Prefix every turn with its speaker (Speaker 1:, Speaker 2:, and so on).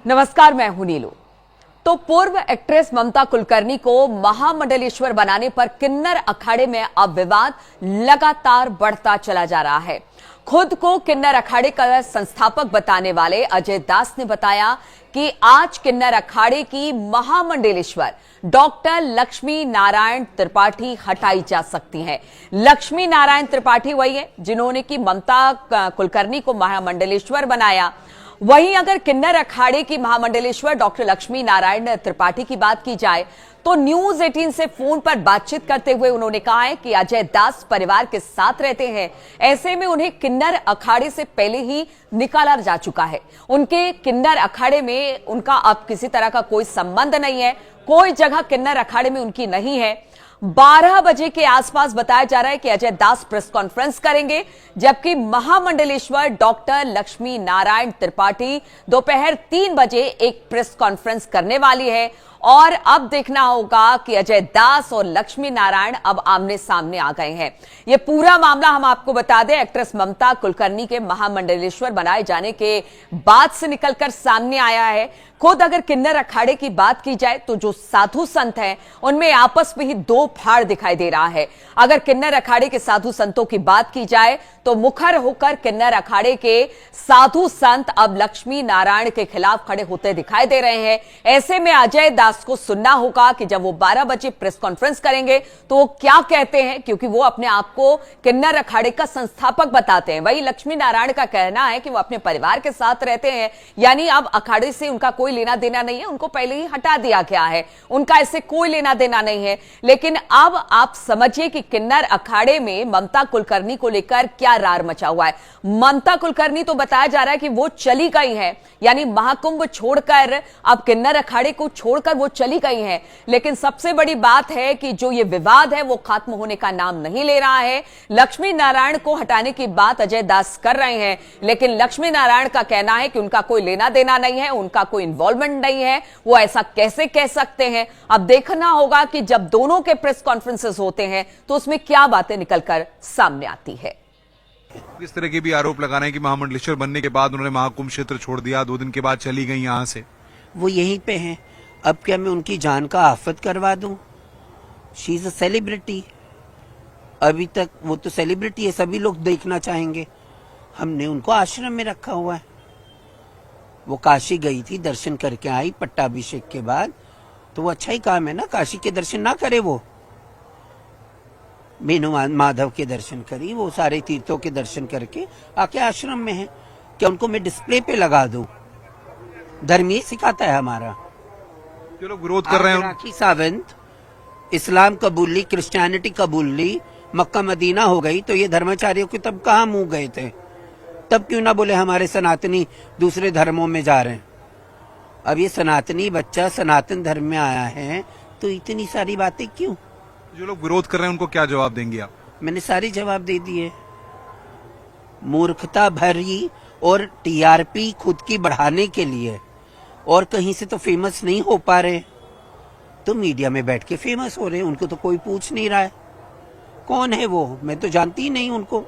Speaker 1: नमस्कार, मैं हूं नीलू। तो पूर्व एक्ट्रेस ममता कुलकर्णी को महामंडलेश्वर बनाने पर किन्नर अखाड़े में अब विवाद लगातार बढ़ता चला जा रहा है। खुद को किन्नर अखाड़े का संस्थापक बताने वाले अजय दास ने बताया कि आज किन्नर अखाड़े की महामंडलेश्वर डॉक्टर लक्ष्मी नारायण त्रिपाठी हटाई जा सकती हैं। लक्ष्मी नारायण त्रिपाठी वही है जिन्होंने की ममता कुलकर्णी को महामंडलेश्वर बनाया। वहीं अगर किन्नर अखाड़े की महामंडलेश्वर डॉक्टर लक्ष्मी नारायण त्रिपाठी की बात की जाए तो न्यूज 18 से फोन पर बातचीत करते हुए उन्होंने कहा है कि अजय दास परिवार के साथ रहते हैं, ऐसे में उन्हें किन्नर अखाड़े से पहले ही निकाला जा चुका है। उनके किन्नर अखाड़े में उनका अब किसी तरह का कोई संबंध नहीं है, कोई जगह किन्नर अखाड़े में उनकी नहीं है। 12 बजे के आसपास बताया जा रहा है कि अजय दास प्रेस कॉन्फ्रेंस करेंगे, जबकि महामंडलेश्वर डॉक्टर लक्ष्मी नारायण त्रिपाठी दोपहर 3 बजे एक प्रेस कॉन्फ्रेंस करने वाली है। और अब देखना होगा कि अजय दास और लक्ष्मी नारायण अब आमने सामने आ गए हैं। यह पूरा मामला हम आपको बता दें, एक्ट्रेस ममता कुलकर्णी के महामंडलेश्वर बनाए जाने के बाद से निकलकर सामने आया है। खुद अगर किन्नर अखाड़े की बात की जाए तो जो साधु संत हैं उनमें आपस में ही दो फाड़ दिखाई दे रहा है। अगर किन्नर अखाड़े के साधु संतों की बात की जाए तो मुखर होकर किन्नर अखाड़े के साधु संत अब लक्ष्मी नारायण के खिलाफ खड़े होते दिखाई दे रहे हैं। ऐसे में अजय दास को सुनना होगा कि जब वो 12 बजे प्रेस कॉन्फ्रेंस करेंगे तो वो क्या कहते हैं, क्योंकि वो अपने आप को किन्नर अखाड़े का संस्थापक बताते हैं। वही लक्ष्मी नारायण का कहना है कि वो अपने परिवार के साथ रहते हैं, यानी अब अखाड़े से उनका कोई लेना देना नहीं है, उनको पहले ही हटा दिया गया है, उनका इससे कोई लेना देना नहीं है। लेकिन अब आप समझिए कि किन्नर अखाड़े में ममता कुलकर्णी को लेकर क्या रार मचा हुआ है। ममता कुलकर्णी तो बताया जा रहा है कि वो चली गई है, यानी महाकुंभ छोड़कर अब किन्नर अखाड़े को छोड़कर वो चली गई हैं। लेकिन सबसे बड़ी बात है कि जो ये विवाद है वो खत्म होने का नाम नहीं ले रहा है। लक्ष्मी नारायण को हटाने की बात अजय दास कर रहे हैं, लेकिन लक्ष्मी नारायण का कहना है कि उनका कोई लेना देना नहीं है, उनका कोई इन्वॉल्वमेंट नहीं है। वो ऐसा कैसे कह सकते हैं? अब देखना होगा कि जब दोनों के प्रेस कॉन्फ्रेंसेस होते हैं तो उसमें क्या बातें निकलकर सामने आती है।
Speaker 2: इस तरह के भी आरोप लगा रहे हैं कि महामंडलेश्वर बनने के बाद उन्होंने महाकुंभ क्षेत्र छोड़ दिया, 2 दिन के बाद चली गई यहां से।
Speaker 3: वो यहीं पे हैं। अब क्या मैं उनकी जान का आफत करवा दूं? She is a celebrity. अभी तक वो तो सेलिब्रिटी है, सभी लोग देखना चाहेंगे। हमने उनको आश्रम में रखा हुआ है। वो काशी गई थी, दर्शन करके आई पट्टाभिषेक के बाद, तो वो अच्छा ही काम है ना, काशी के दर्शन ना करे, वो मेनू माधव के दर्शन करी, वो सारे तीर्थों के दर्शन करके आके आश्रम में है। क्या उनको मैं डिस्प्ले पे लगा दूं? धर्म ये सिखाता है हमारा।
Speaker 2: जो लोग विरोध कर रहे हैं,
Speaker 3: राखी सावंत इस्लाम कबूल ली, क्रिश्चियनिटी कबूल ली, मक्का मदीना हो गई, तो ये धर्माचार्यों के तब कहाँ मुंह गए थे? तब क्यों ना बोले हमारे सनातनी दूसरे धर्मों में जा रहे हैं? अब ये सनातनी बच्चा सनातन धर्म में आया है तो इतनी सारी बातें क्यों?
Speaker 2: जो लोग विरोध कर रहे हैं उनको क्या जवाब देंगे आप?
Speaker 3: मैंने सारे जवाब दे दिए। मूर्खता भरी और टीआरपी खुद की बढ़ाने के लिए, और कहीं से तो फेमस नहीं हो पा रहे तो मीडिया में बैठ के फेमस हो रहे हैं। उनको तो कोई पूछ नहीं रहा है कौन है वो, मैं तो जानती ही नहीं उनको।